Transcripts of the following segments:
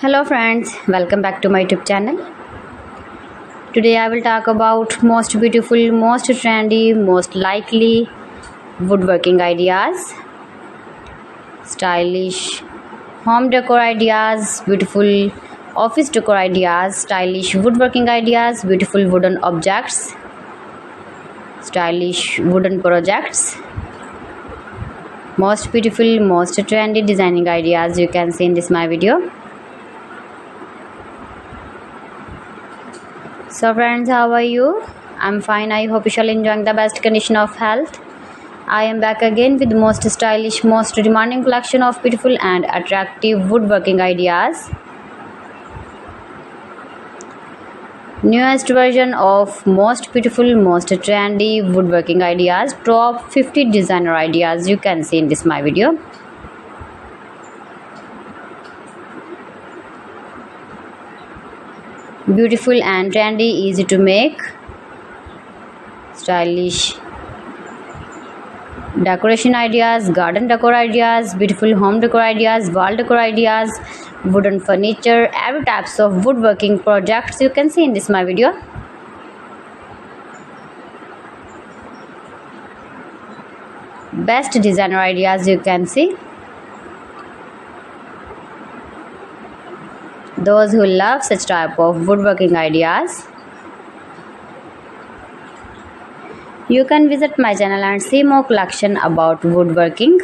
Hello friends, welcome back to my YouTube channel. Today I will talk about most beautiful, most trendy, most likely woodworking ideas, stylish home decor ideas, beautiful office decor ideas, stylish woodworking ideas, beautiful wooden objects, stylish wooden projects, most beautiful, most trendy designing ideas you can see in this my video. So friends, how are you? I'm fine. I hope you shall enjoying the best condition of health. I am back again with the most stylish, most demanding collection of beautiful and attractive woodworking ideas. Newest version of most beautiful, most trendy woodworking ideas. Top 50 designer ideas you can see in this my video. Beautiful and trendy, easy to make, stylish decoration ideas, garden decor ideas, beautiful home decor ideas, wall decor ideas, wooden furniture, every types of woodworking projects you can see in this my video. Best designer ideas you can see. Those who love such type of woodworking ideas, you can visit my channel and see more collection about woodworking.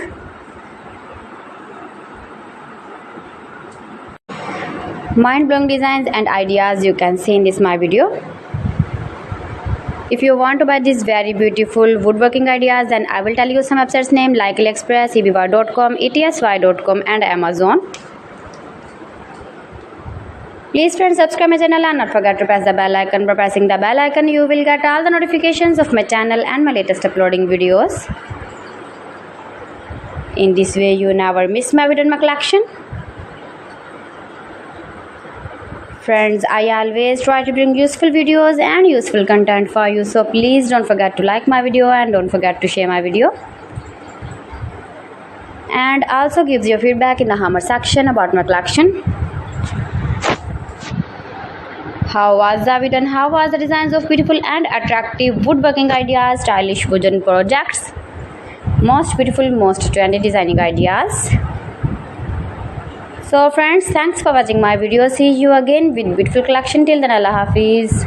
Mind-blowing designs and ideas you can see in this my video. If you want to buy these very beautiful woodworking ideas, then I will tell you some websites name like AliExpress, eBay.com, ETSY.com and Amazon. Please friends, subscribe my channel and not forget to press the bell icon. By pressing the bell icon, you will get all the notifications of my channel and my latest uploading videos. In this way, you never miss my video in my collection. Friends, I always try to bring useful videos and useful content for you. So please don't forget to like my video and don't forget to share my video. And also gives your feedback in the comment section about my collection. How was the video and how was the designs of beautiful and attractive woodworking ideas, stylish wooden projects, most beautiful, most trendy designing ideas. So friends, thanks for watching my video. See you again with beautiful collection. Till then, Allah Hafiz.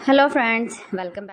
Hello friends, welcome back.